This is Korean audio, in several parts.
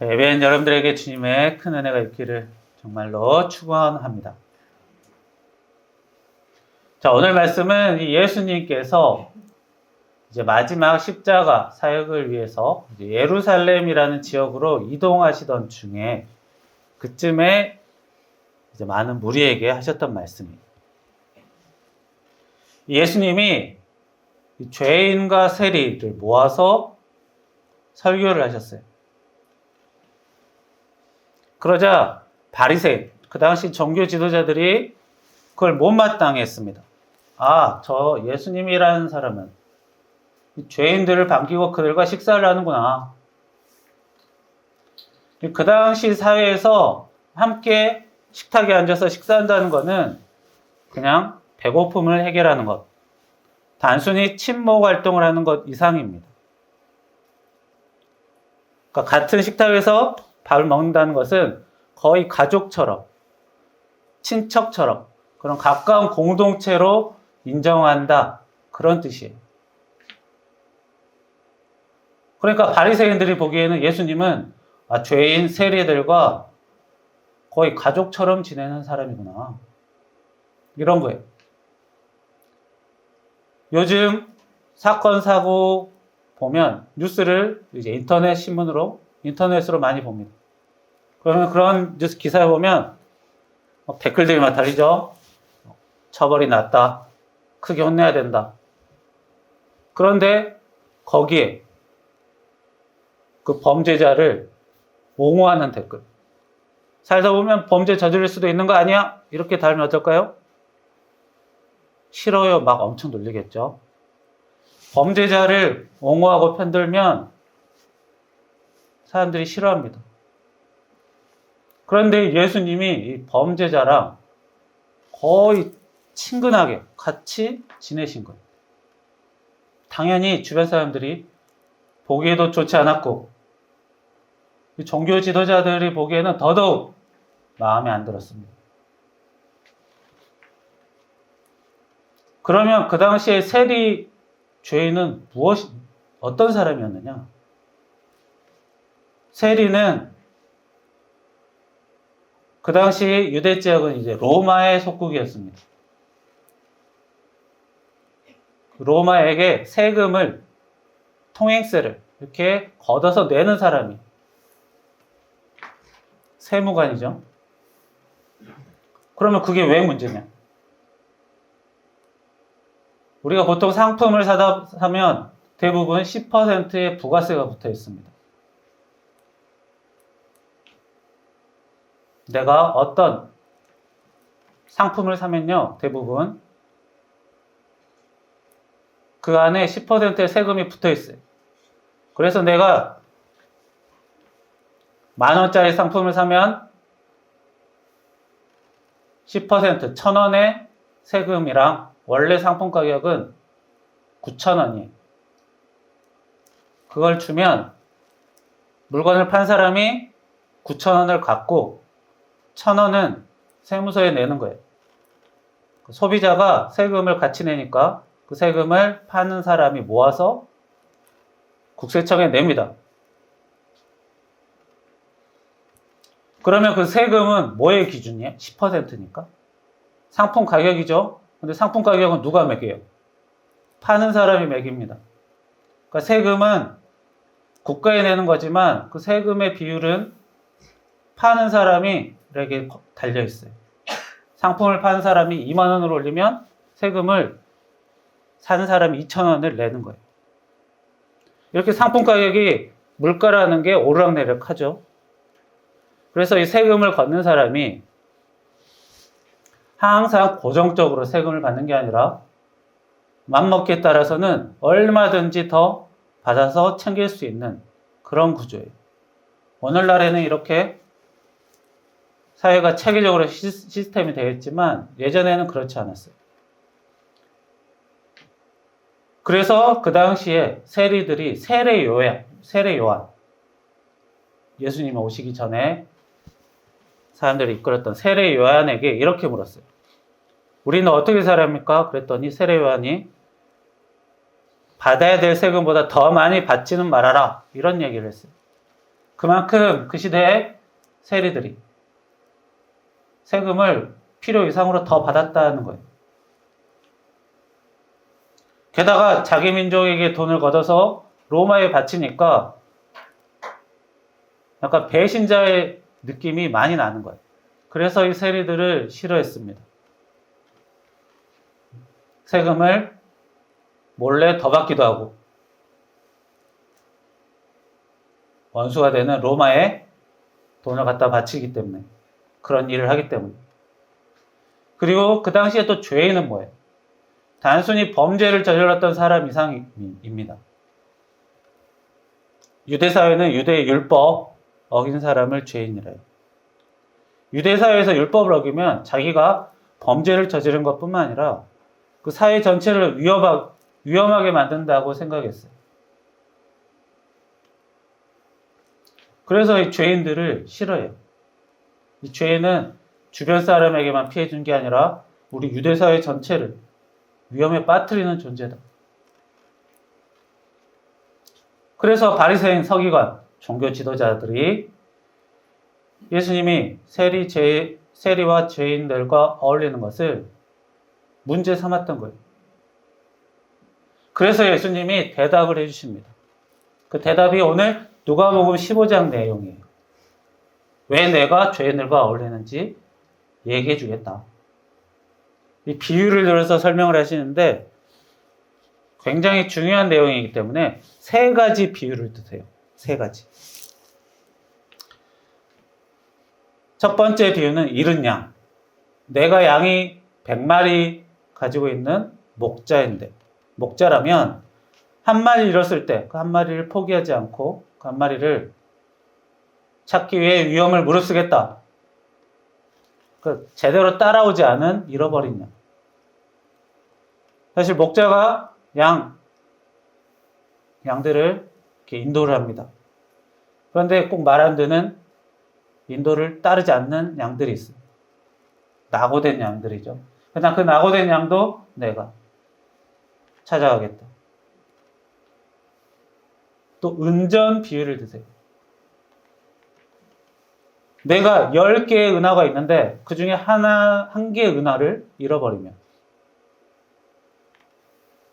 예배인 여러분들에게 주님의 큰 은혜가 있기를 정말로 축원합니다. 자, 오늘 말씀은 예수님께서 이제 마지막 십자가 사역을 위해서 이제 예루살렘이라는 지역으로 이동하시던 중에 그쯤에 이제 많은 무리에게 하셨던 말씀이에요. 예수님이 죄인과 세리를 모아서 설교를 하셨어요. 그러자 바리새인, 그 당시 종교 지도자들이 그걸 못마땅했습니다. 아, 저 예수님이라는 사람은 죄인들을 반기고 그들과 식사를 하는구나. 그 당시 사회에서 함께 식탁에 앉아서 식사한다는 것은 그냥 배고픔을 해결하는 것, 단순히 친목 활동을 하는 것 이상입니다. 그러니까 같은 식탁에서 밥을 먹는다는 것은 거의 가족처럼, 친척처럼 그런 가까운 공동체로 인정한다, 그런 뜻이에요. 그러니까 바리새인들이 보기에는 예수님은 죄인 세리들과 거의 가족처럼 지내는 사람이구나, 이런 거예요. 요즘 사건 사고 보면 뉴스를 이제 인터넷으로 많이 봅니다. 그러면 그런 뉴스 기사에 보면 댓글들이 막 달리죠. 처벌이 낮다, 크게 혼내야 된다. 그런데 거기에 그 범죄자를 옹호하는 댓글, 살다 보면 범죄 저지를 수도 있는 거 아니야? 이렇게 달면 어떨까요? 싫어요 막 엄청 놀리겠죠. 범죄자를 옹호하고 편들면 사람들이 싫어합니다. 그런데 예수님이 이 범죄자랑 거의 친근하게 같이 지내신 거예요. 당연히 주변 사람들이 보기에도 좋지 않았고, 종교 지도자들이 보기에는 더더욱 마음에 안 들었습니다. 그러면 그 당시에 세리 죄인은 어떤 사람이었느냐? 세리는 그 당시 유대 지역은 이제 로마의 속국이었습니다. 로마에게 세금을, 통행세를 이렇게 걷어서 내는 사람이 세무관이죠. 그러면 그게 왜 문제냐? 우리가 보통 상품을 사면 대부분 10%의 부가세가 붙어 있습니다. 내가 어떤 상품을 사면요, 대부분 그 안에 10%의 세금이 붙어 있어요. 그래서 내가 10,000원짜리 상품을 사면 10%, 1,000원의 세금이랑 원래 상품 가격은 9,000원이에요. 그걸 주면 물건을 판 사람이 9,000원을 갖고 1,000원은 세무서에 내는 거예요. 소비자가 세금을 같이 내니까 그 세금을 파는 사람이 모아서 국세청에 냅니다. 그러면 그 세금은 뭐의 기준이에요? 10%니까? 상품 가격이죠. 근데 상품 가격은 누가 매겨요? 파는 사람이 매깁니다. 그러니까 세금은 국가에 내는 거지만 그 세금의 비율은 파는 사람이 이렇게 달려 있어요. 상품을 파는 사람이 2만 원을 올리면 세금을 사는 사람이 2,000원을 내는 거예요. 이렇게 상품 가격이, 물가라는 게 오르락내리락 하죠. 그래서 이 세금을 걷는 사람이 항상 고정적으로 세금을 받는 게 아니라 맘먹기에 따라서는 얼마든지 더 받아서 챙길 수 있는 그런 구조예요. 오늘날에는 이렇게 사회가 체계적으로 시스템이 되어 있지만 예전에는 그렇지 않았어요. 그래서 그 당시에 세리들이 세례 요한, 예수님이 오시기 전에 사람들이 이끌었던 세례 요한에게 이렇게 물었어요. 우리는 어떻게 살아야 합니까? 그랬더니 세례 요한이 받아야 될 세금보다 더 많이 받지는 말아라, 이런 얘기를 했어요. 그만큼 그 시대의 세리들이 세금을 필요 이상으로 더 받았다는 거예요. 게다가 자기 민족에게 돈을 걷어서 로마에 바치니까 약간 배신자의 느낌이 많이 나는 거예요. 그래서 이 세리들을 싫어했습니다. 세금을 몰래 더 받기도 하고 원수가 되는 로마에 돈을 갖다 바치기 때문에 그런 일을 하기 때문에. 그리고 그 당시에 또 죄인은 뭐예요? 단순히 범죄를 저질렀던 사람 이상입니다. 유대사회는 유대의 율법 어긴 사람을 죄인이라 해요. 유대사회에서 율법을 어기면 자기가 범죄를 저지른 것뿐만 아니라 그 사회 전체를 위험하게 만든다고 생각했어요. 그래서 이 죄인들을 싫어해요. 이 죄인은 주변 사람에게만 피해 준 게 아니라 우리 유대사회 전체를 위험에 빠뜨리는 존재다. 그래서 바리새인, 서기관, 종교 지도자들이 예수님이 세리와 죄인들과 어울리는 것을 문제 삼았던 거예요. 그래서 예수님이 대답을 해주십니다. 그 대답이 오늘 누가복음 15장 내용이에요. 왜 내가 죄인들과 어울리는지 얘기해 주겠다. 이 비유를 들어서 설명을 하시는데 굉장히 중요한 내용이기 때문에 세 가지 비유를 드세요. 세 가지. 첫 번째 비유는 잃은 양. 내가 양이 100마리 가지고 있는 목자인데, 목자라면 한 마리 잃었을 때 그 한 마리를 포기하지 않고 그 한 마리를 찾기 위해 위험을 무릅쓰겠다. 제대로 따라오지 않은 잃어버린 양. 사실 목자가 양들을 이렇게 인도를 합니다. 그런데 꼭 말 안 듣는 인도를 따르지 않는 양들이 있어요. 낙오된 양들이죠. 그냥 그 낙오된 양도 내가 찾아가겠다. 또 은전 비유를 드세요. 내가 10개의 은화가 있는데 그 중에 한 개의 은화를 잃어버리면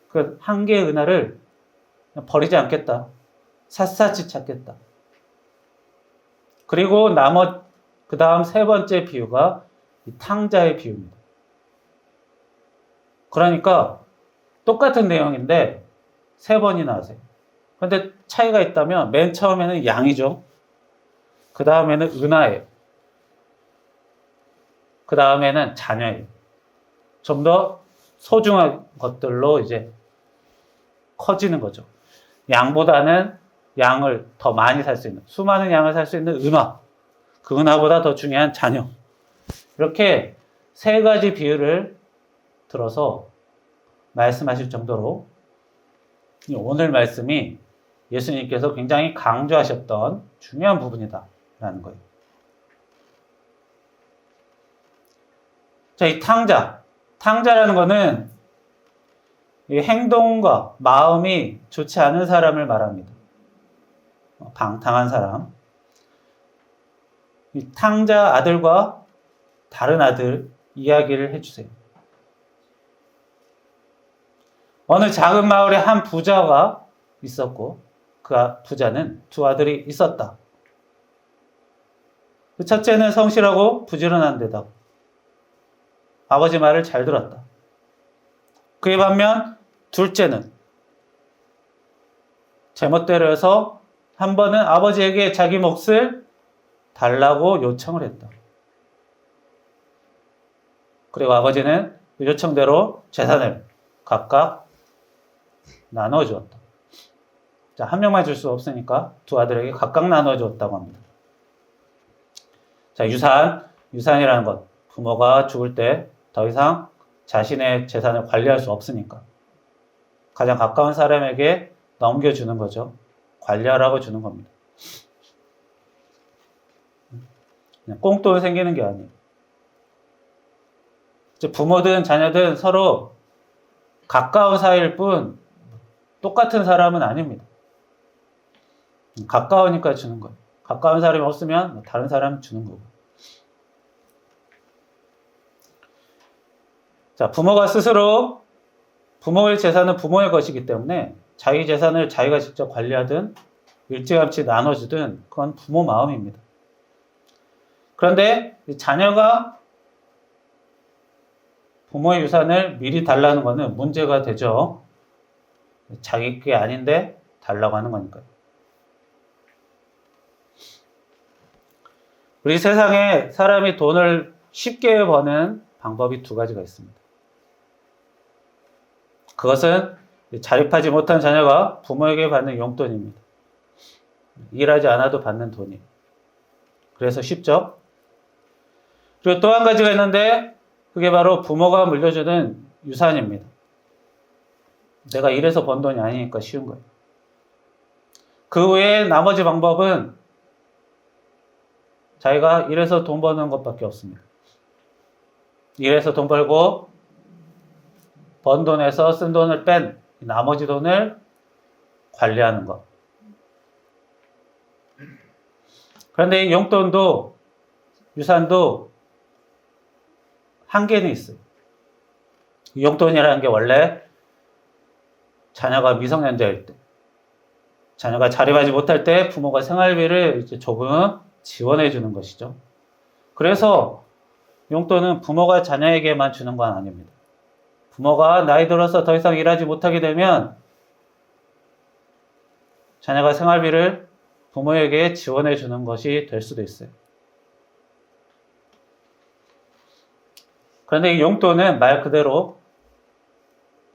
그 한 개의 은화를 버리지 않겠다. 샅샅이 찾겠다. 그리고 그 다음 세 번째 비유가 이 탕자의 비유입니다. 그러니까 똑같은 내용인데 세 번이나 하세요. 그런데 차이가 있다면 맨 처음에는 양이죠. 그 다음에는 은하예요. 그 다음에는 자녀예요. 좀 더 소중한 것들로 이제 커지는 거죠. 양보다는 양을 더 많이 살 수 있는, 수많은 양을 살 수 있는 은하. 그 은하보다 더 중요한 자녀. 이렇게 세 가지 비유를 들어서 말씀하실 정도로 오늘 말씀이 예수님께서 굉장히 강조하셨던 중요한 부분이다라는 거예요. 자, 이 탕자라는 거는 이 행동과 마음이 좋지 않은 사람을 말합니다. 방탕한 사람. 이 탕자 아들과 다른 아들 이야기를 해주세요. 어느 작은 마을에 한 부자가 있었고 그 부자는 두 아들이 있었다. 그 첫째는 성실하고 부지런한 데다 아버지 말을 잘 들었다. 그에 반면 둘째는 제멋대로 해서 한 번은 아버지에게 자기 몫을 달라고 요청을 했다. 그리고 아버지는 그 요청대로 재산을 각각 나눠주었다. 자, 한 명만 줄 수 없으니까 두 아들에게 각각 나눠주었다고 합니다. 자, 유산이라는 것. 부모가 죽을 때 더 이상 자신의 재산을 관리할 수 없으니까 가장 가까운 사람에게 넘겨주는 거죠. 관리하라고 주는 겁니다. 그냥 꽁돈 생기는 게 아니에요. 부모든 자녀든 서로 가까운 사이일 뿐 똑같은 사람은 아닙니다. 가까우니까 주는 거예요. 가까운 사람이 없으면 다른 사람 주는 거고. 자, 부모가 스스로 부모의 재산은 부모의 것이기 때문에 자기 재산을 자기가 직접 관리하든 일찌감치 나눠주든 그건 부모 마음입니다. 그런데 자녀가 부모의 유산을 미리 달라는 것은 문제가 되죠. 자기 게 아닌데 달라고 하는 거니까요. 우리 세상에 사람이 돈을 쉽게 버는 방법이 두 가지가 있습니다. 그것은 자립하지 못한 자녀가 부모에게 받는 용돈입니다. 일하지 않아도 받는 돈이에요. 그래서 쉽죠? 그리고 또 한 가지가 있는데 그게 바로 부모가 물려주는 유산입니다. 내가 일해서 번 돈이 아니니까 쉬운 거예요. 그 외에 나머지 방법은 자기가 일해서 돈 버는 것밖에 없습니다. 일해서 돈 벌고 번 돈에서 쓴 돈을 뺀 나머지 돈을 관리하는 것. 그런데 이 용돈도 유산도 한계는 있어요. 용돈이라는 게 원래 자녀가 미성년자일 때, 자녀가 자립하지 못할 때 부모가 생활비를 이제 조금 지원해 주는 것이죠. 그래서 용돈은 부모가 자녀에게만 주는 건 아닙니다. 부모가 나이 들어서 더 이상 일하지 못하게 되면 자녀가 생활비를 부모에게 지원해 주는 것이 될 수도 있어요. 그런데 이 용돈은 말 그대로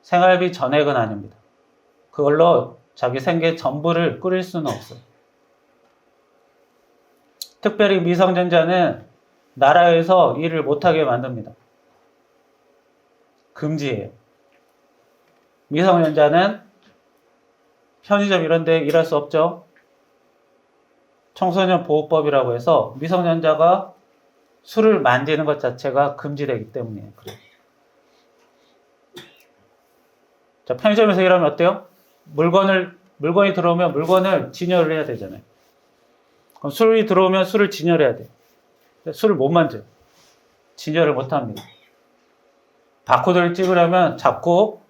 생활비 전액은 아닙니다. 그걸로 자기 생계 전부를 꾸릴 수는 없어요. 특별히 미성년자는 나라에서 일을 못하게 만듭니다. 금지예요. 미성년자는 편의점 이런 데 일할 수 없죠. 청소년 보호법이라고 해서 미성년자가 술을 만지는 것 자체가 금지되기 때문이에요. 그래요. 자, 편의점에서 일하면 어때요? 물건이 들어오면 물건을 진열을 해야 되잖아요. 그럼 술이 들어오면 술을 진열해야 돼요. 술을 못 만져요. 진열을 못 합니다. 바코드를 찍으려면 자꾸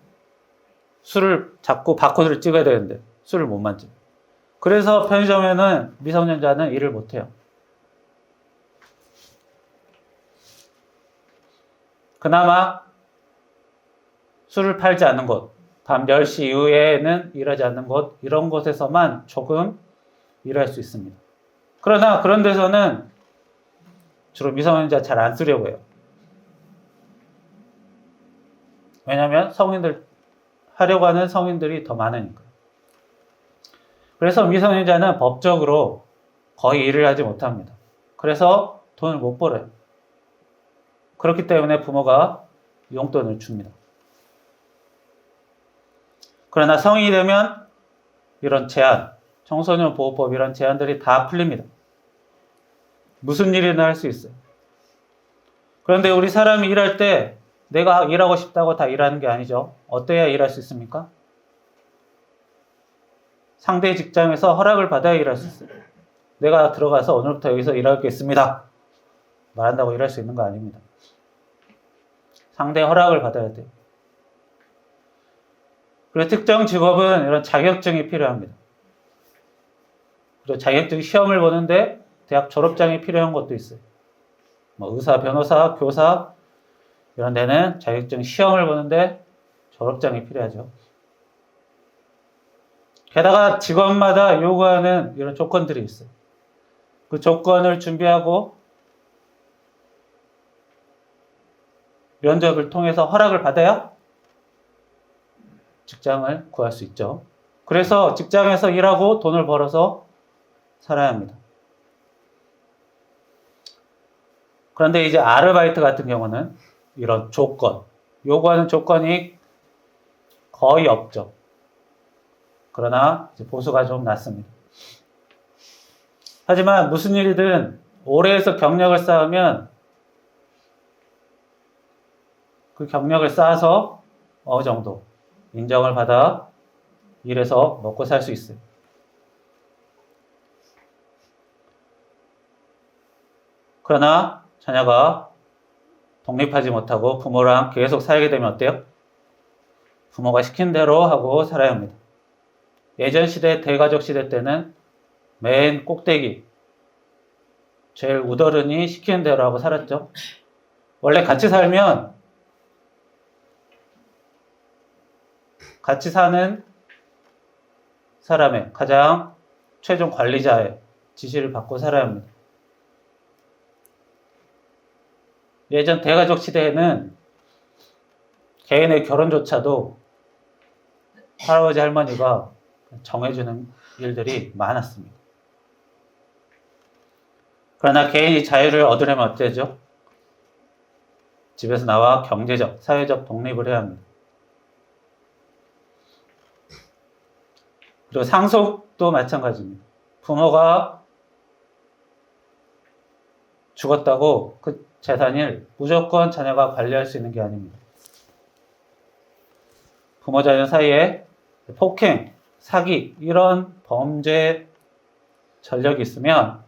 바코드를 찍어야 되는데 술을 못 만져요. 그래서 편의점에는 미성년자는 일을 못 해요. 그나마 술을 팔지 않는 곳, 밤 10시 이후에는 일하지 않는 곳, 이런 곳에서만 조금 일할 수 있습니다. 그러나 그런 데서는 주로 미성년자 잘 안 쓰려고 해요. 왜냐하면 하려고 하는 성인들이 더 많으니까. 그래서 미성년자는 법적으로 거의 일을 하지 못합니다. 그래서 돈을 못 벌어요. 그렇기 때문에 부모가 용돈을 줍니다. 그러나 성인이 되면 이런 제한, 청소년 보호법 이런 제한들이 다 풀립니다. 무슨 일이나 할 수 있어요. 그런데 우리 사람이 일할 때 내가 일하고 싶다고 다 일하는 게 아니죠. 어때야 일할 수 있습니까? 상대 직장에서 허락을 받아야 일할 수 있어요. 내가 들어가서 오늘부터 여기서 일하겠습니다. 말한다고 일할 수 있는 거 아닙니다. 상대 허락을 받아야 돼요. 그리고 특정 직업은 이런 자격증이 필요합니다. 그리고 자격증 시험을 보는데 대학 졸업장이 필요한 것도 있어요. 뭐 의사, 변호사, 교사 이런 데는 자격증 시험을 보는데 졸업장이 필요하죠. 게다가 직업마다 요구하는 이런 조건들이 있어요. 그 조건을 준비하고 면접을 통해서 허락을 받아야 직장을 구할 수 있죠. 그래서 직장에서 일하고 돈을 벌어서 살아야 합니다. 그런데 이제 아르바이트 같은 경우는 이런 요구하는 조건이 거의 없죠. 그러나 이제 보수가 좀 낮습니다. 하지만 무슨 일이든 오래 해서 경력을 쌓으면 그 경력을 쌓아서 어느 정도 인정을 받아 일해서 먹고 살 수 있어요. 그러나 자녀가 독립하지 못하고 부모랑 계속 살게 되면 어때요? 부모가 시킨 대로 하고 살아야 합니다. 예전 시대, 대가족 시대 때는 맨 꼭대기, 제일 우더른이 시키는 대로 하고 살았죠. 원래 같이 살면 같이 사는 사람의 가장 최종 관리자의 지시를 받고 살아야 합니다. 예전 대가족 시대에는 개인의 결혼조차도 할아버지 할머니가 정해주는 일들이 많았습니다. 그러나 개인이 자유를 얻으려면 어때죠? 집에서 나와 경제적, 사회적 독립을 해야 합니다. 그리고 상속도 마찬가지입니다. 부모가 죽었다고 그 재산을 무조건 자녀가 관리할 수 있는 게 아닙니다. 부모 자녀 사이에 폭행, 사기 이런 범죄 전력이 있으면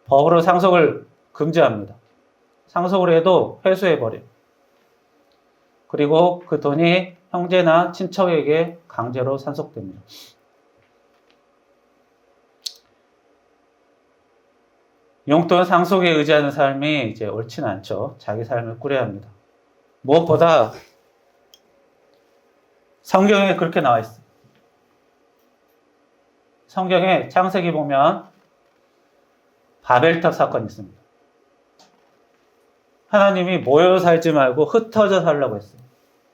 법으로 상속을 금지합니다. 상속을 해도 회수해버려요. 그리고 그 돈이 형제나 친척에게 강제로 상속됩니다. 용돈 상속에 의지하는 삶이 이제 옳지는 않죠. 자기 삶을 꾸려야 합니다. 무엇보다 성경에 그렇게 나와 있어요. 성경에 창세기 보면 바벨탑 사건이 있습니다. 하나님이 모여 살지 말고 흩어져 살라고 했어요.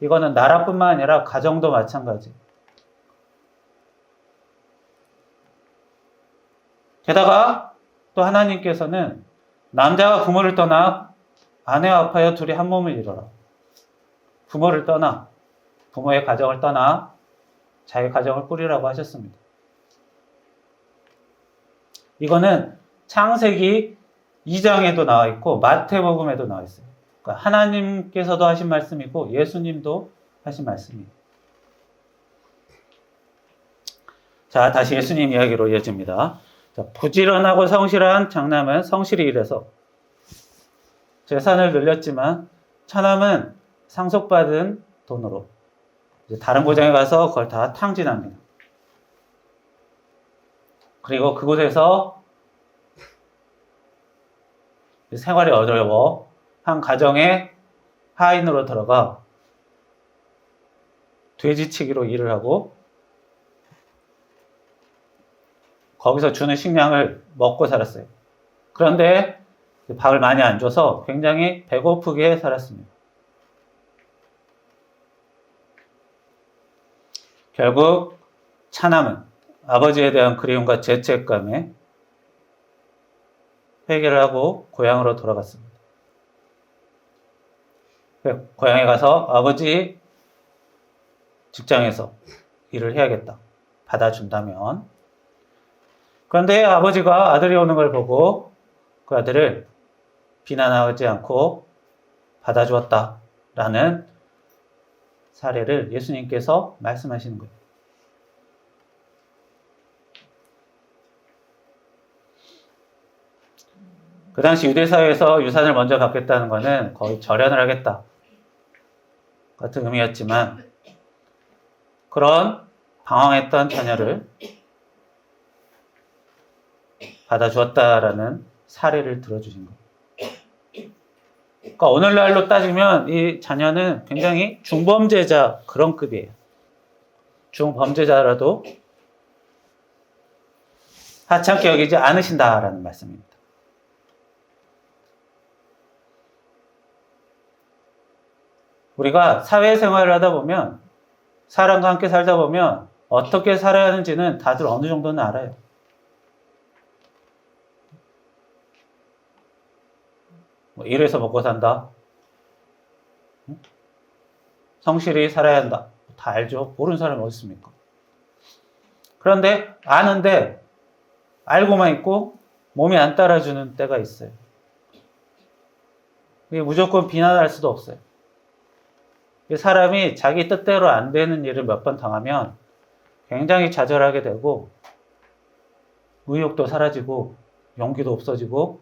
이거는 나라뿐만 아니라 가정도 마찬가지. 게다가 또 하나님께서는 남자가 부모를 떠나 아내와 합하여 둘이 한 몸을 이루라. 부모를 떠나 부모의 가정을 떠나 자기 가정을 꾸리라고 하셨습니다. 이거는 창세기 2장에도 나와 있고 마태복음에도 나와 있어요. 그러니까 하나님께서도 하신 말씀이고 예수님도 하신 말씀이에요. 자, 다시 예수님 이야기로 이어집니다. 자, 부지런하고 성실한 장남은 성실히 일해서 재산을 늘렸지만 처남은 상속받은 돈으로 이제 다른 고장에 가서 그걸 다 탕진합니다. 그리고 그곳에서 생활이 어려워 한 가정의 하인으로 들어가 돼지치기로 일을 하고 거기서 주는 식량을 먹고 살았어요. 그런데 밥을 많이 안 줘서 굉장히 배고프게 살았습니다. 결국 차남은 아버지에 대한 그리움과 죄책감에 회개를 하고 고향으로 돌아갔습니다. 고향에 가서 아버지 직장에서 일을 해야겠다. 받아준다면. 그런데 아버지가 아들이 오는 걸 보고 그 아들을 비난하지 않고 받아주었다라는 사례를 예수님께서 말씀하시는 거예요. 그 당시 유대사회에서 유산을 먼저 받겠다는 것은 거의 절연을 하겠다 같은 의미였지만 그런 방황했던 자녀를 받아주었다라는 사례를 들어주신 거예요. 그러니까 오늘날로 따지면 이 자녀는 굉장히 중범죄자 그런 급이에요. 중범죄자라도 하찮게 여기지 않으신다라는 말씀입니다. 우리가 사회생활을 하다 보면 사람과 함께 살다 보면 어떻게 살아야 하는지는 다들 어느 정도는 알아요. 뭐 이래서 먹고 산다. 성실히 살아야 한다. 다 알죠. 모르는 사람이 어디 있습니까? 그런데 아는데 알고만 있고 몸이 안 따라주는 때가 있어요. 이게 무조건 비난할 수도 없어요. 사람이 자기 뜻대로 안 되는 일을 몇 번 당하면 굉장히 좌절하게 되고 의욕도 사라지고 용기도 없어지고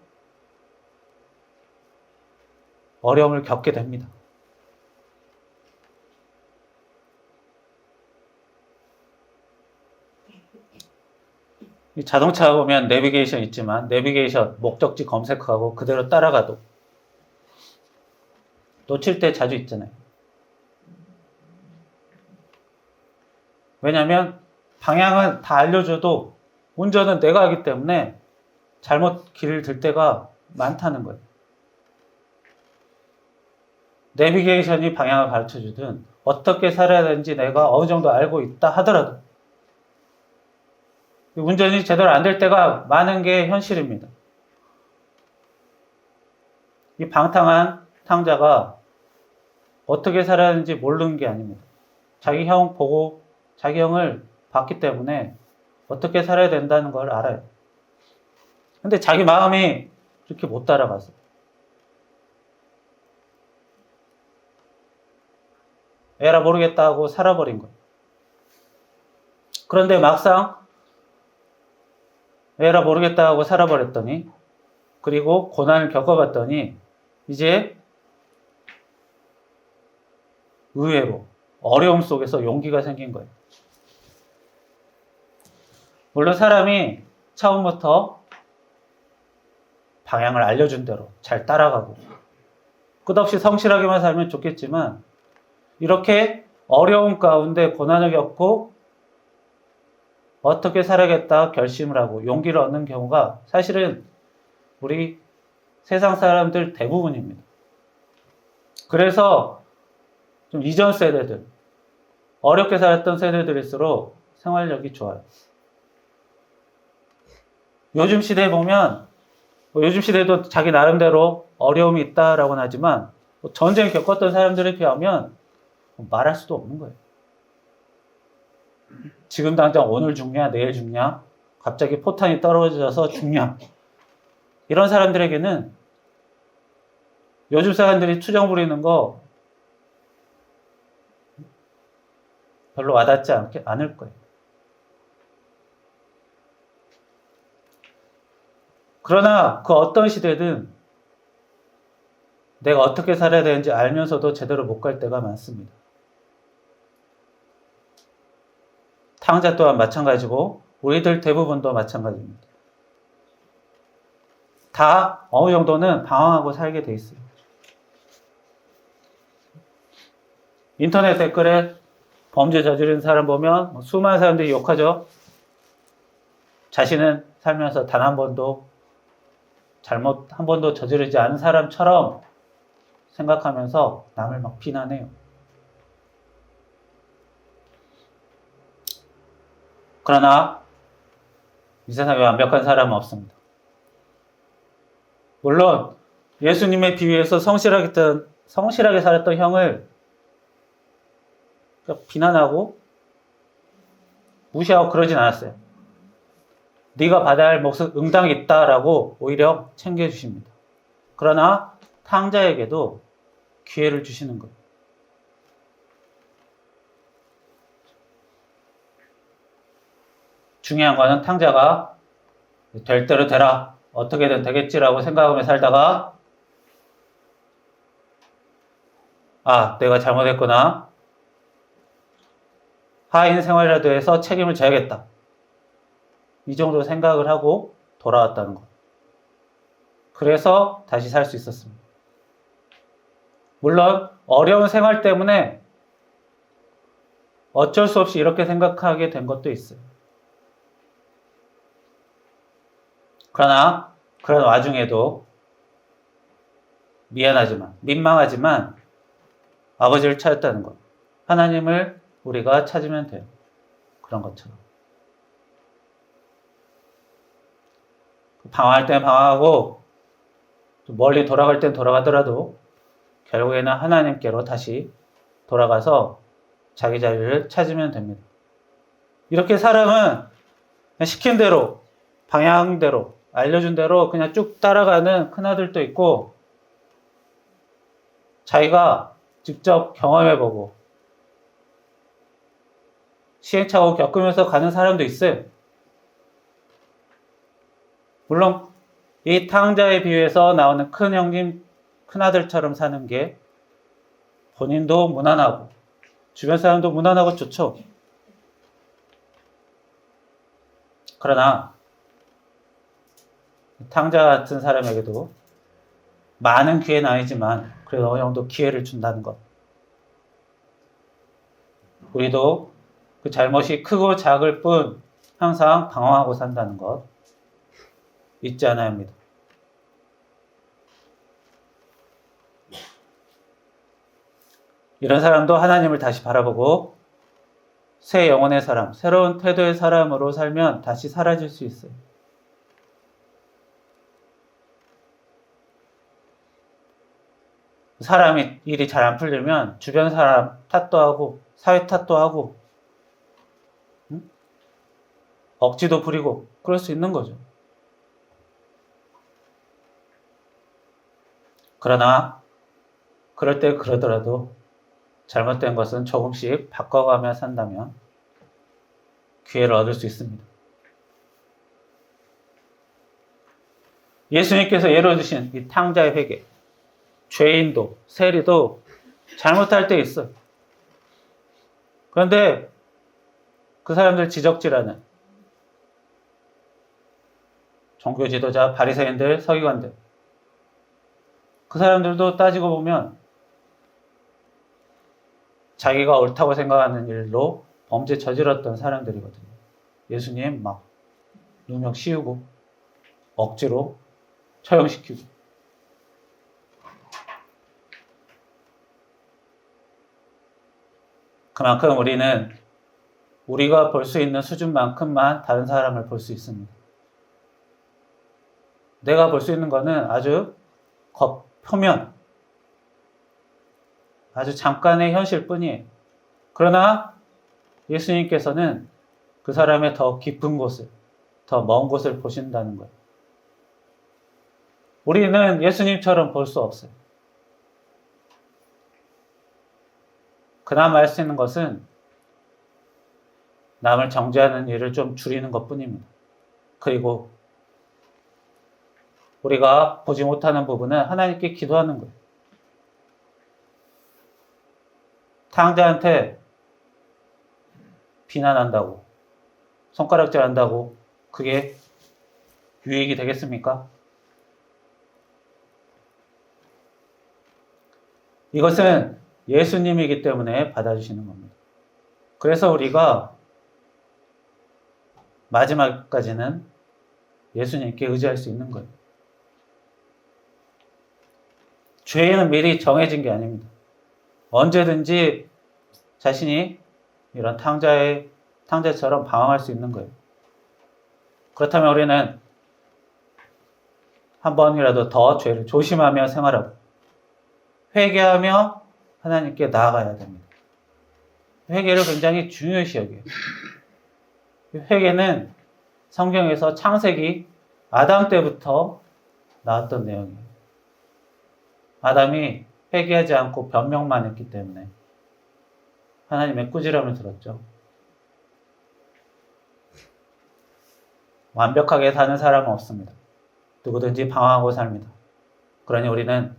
어려움을 겪게 됩니다. 이 자동차 보면 내비게이션 있지만 내비게이션 목적지 검색하고 그대로 따라가도 놓칠 때 자주 있잖아요. 왜냐하면 방향은 다 알려줘도 운전은 내가 하기 때문에 잘못 길을 들 때가 많다는 거예요. 내비게이션이 방향을 가르쳐주든 어떻게 살아야 되는지 내가 어느 정도 알고 있다 하더라도 운전이 제대로 안 될 때가 많은 게 현실입니다. 이 방탕한 탕자가 어떻게 살아야 하는지 모르는 게 아닙니다. 자기 형 보고 자기 형을 봤기 때문에 어떻게 살아야 된다는 걸 알아요. 근데 자기 마음이 그렇게 못 따라가서 에라 모르겠다 하고 살아버린 거예요. 그런데 막상 에라 모르겠다 하고 살아버렸더니 그리고 고난을 겪어봤더니 이제 의외로 어려움 속에서 용기가 생긴 거예요. 물론 사람이 처음부터 방향을 알려준 대로 잘 따라가고 끝없이 성실하게만 살면 좋겠지만 이렇게 어려움 가운데 고난을 겪고 어떻게 살아야겠다 결심을 하고 용기를 얻는 경우가 사실은 우리 세상 사람들 대부분입니다. 그래서 좀 이전 세대들, 어렵게 살았던 세대들일수록 생활력이 좋아요. 요즘 시대에 보면 요즘 시대도 자기 나름대로 어려움이 있다라고는 하지만 전쟁 겪었던 사람들에 비하면 말할 수도 없는 거예요. 지금 당장 오늘 죽냐 내일 죽냐 갑자기 포탄이 떨어져서 죽냐 이런 사람들에게는 요즘 사람들이 투정 부리는 거 별로 와닿지 않을 거예요. 그러나 그 어떤 시대든 내가 어떻게 살아야 되는지 알면서도 제대로 못 갈 때가 많습니다. 탕자 또한 마찬가지고 우리들 대부분도 마찬가지입니다. 다 어느 정도는 방황하고 살게 돼 있어요. 인터넷 댓글에 범죄 저지른 사람 보면 수많은 사람들이 욕하죠. 자신은 살면서 단 한 번도 잘못 한 번도 저지르지 않은 사람처럼 생각하면서 남을 막 비난해요. 그러나 이 세상에 완벽한 사람은 없습니다. 물론 예수님의 비유에서 성실하게 살았던 형을 비난하고 무시하고 그러진 않았어요. 네가 받아야 할 몫은 응당이 있다라고 오히려 챙겨주십니다. 그러나 탕자에게도 기회를 주시는 거예요. 중요한 거는 탕자가 될 대로 되라, 어떻게든 되겠지라고 생각하며 살다가 내가 잘못했구나. 하인 생활이라도 해서 책임을 져야겠다. 이 정도 생각을 하고 돌아왔다는 것. 그래서 다시 살 수 있었습니다. 물론 어려운 생활 때문에 어쩔 수 없이 이렇게 생각하게 된 것도 있어요. 그러나 그런 와중에도 미안하지만 민망하지만 아버지를 찾았다는 것. 하나님을 우리가 찾으면 돼요. 그런 것처럼. 방황할 땐 방황하고 멀리 돌아갈 땐 돌아가더라도 결국에는 하나님께로 다시 돌아가서 자기 자리를 찾으면 됩니다. 이렇게 사람은 시킨 대로, 방향대로, 알려준 대로 그냥 쭉 따라가는 큰아들도 있고 자기가 직접 경험해보고 시행착오 겪으면서 가는 사람도 있어요. 물론 이 탕자의 비유에서 나오는 큰 형님 큰아들처럼 사는 게 본인도 무난하고 주변 사람도 무난하고 좋죠. 그러나 탕자 같은 사람에게도 많은 기회는 아니지만 그래도 어느 정도 기회를 준다는 것. 우리도 그 잘못이 크고 작을 뿐 항상 방황하고 산다는 것 잊지 않아야 합니다. 이런 사람도 하나님을 다시 바라보고 새 영혼의 사람, 새로운 태도의 사람으로 살면 다시 사라질 수 있어요. 사람이 일이 잘 안 풀리면 주변 사람 탓도 하고 사회 탓도 하고 억지도 부리고 그럴 수 있는 거죠. 그러나 그럴 때 그러더라도 잘못된 것은 조금씩 바꿔가며 산다면 기회를 얻을 수 있습니다. 예수님께서 예로 드신 이 탕자의 회개, 죄인도 세리도 잘못할 때 있어요. 그런데 그 사람들 지적질하는 종교 지도자, 바리새인들, 서기관들 그 사람들도 따지고 보면 자기가 옳다고 생각하는 일로 범죄 저질렀던 사람들이거든요. 예수님 막 누명 씌우고 억지로 처형시키고 그만큼 우리는 우리가 볼 수 있는 수준만큼만 다른 사람을 볼 수 있습니다. 내가 볼 수 있는 거는 아주 표면, 아주 잠깐의 현실뿐이에요. 그러나 예수님께서는 그 사람의 더 깊은 곳을, 더 먼 곳을 보신다는 거예요. 우리는 예수님처럼 볼 수 없어요. 그나마 할 수 있는 것은 남을 정죄하는 일을 좀 줄이는 것뿐입니다. 그리고 우리가 보지 못하는 부분은 하나님께 기도하는 거예요. 탕자한테 비난한다고, 손가락질한다고 그게 유익이 되겠습니까? 이것은 예수님이기 때문에 받아주시는 겁니다. 그래서 우리가 마지막까지는 예수님께 의지할 수 있는 거예요. 죄는 미리 정해진 게 아닙니다. 언제든지 자신이 이런 탕자처럼 방황할 수 있는 거예요. 그렇다면 우리는 한 번이라도 더 죄를 조심하며 생활하고 회개하며 하나님께 나아가야 됩니다. 회개를 굉장히 중요시 여겨요. 회개는 성경에서 창세기 아담 때부터 나왔던 내용이에요. 아담이 회개하지 않고 변명만 했기 때문에 하나님의 꾸지람을 들었죠. 완벽하게 사는 사람은 없습니다. 누구든지 방황하고 삽니다. 그러니 우리는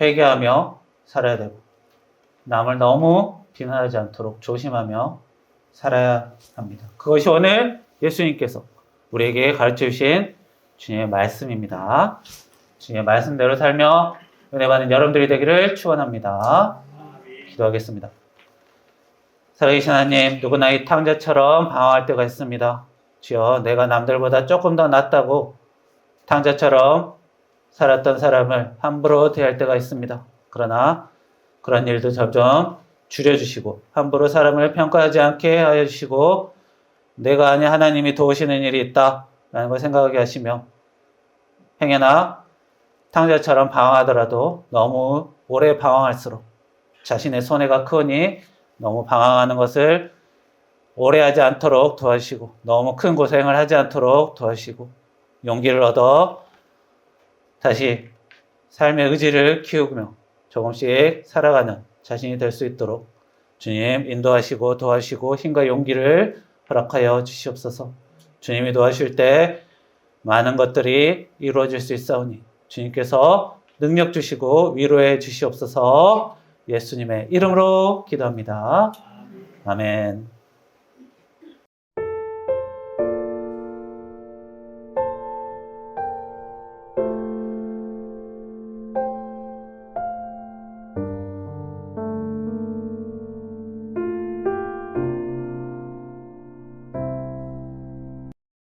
회개하며 살아야 되고 남을 너무 비난하지 않도록 조심하며 살아야 합니다. 그것이 오늘 예수님께서 우리에게 가르쳐 주신 주님의 말씀입니다. 주님의 말씀대로 살며 은혜 받는 여러분들이 되기를 축원합니다. 기도하겠습니다. 살아계신 하나님, 누구나 이 탕자처럼 방황할 때가 있습니다. 주여, 내가 남들보다 조금 더 낫다고 탕자처럼 살았던 사람을 함부로 대할 때가 있습니다. 그러나 그런 일도 점점 줄여주시고 함부로 사람을 평가하지 않게 하여 주시고 내가 아닌 하나님이 도우시는 일이 있다라는 걸 생각하게 하시며 행여나 탕자처럼 방황하더라도 너무 오래 방황할수록 자신의 손해가 크니 너무 방황하는 것을 오래 하지 않도록 도와주시고 너무 큰 고생을 하지 않도록 도와주시고 용기를 얻어 다시 삶의 의지를 키우며 조금씩 살아가는 자신이 될 수 있도록 주님 인도하시고 도와주시고 힘과 용기를 허락하여 주시옵소서. 주님이 도와주실 때 많은 것들이 이루어질 수 있사오니 주님께서 능력 주시고 위로해 주시옵소서. 예수님의 이름으로 기도합니다. 아멘.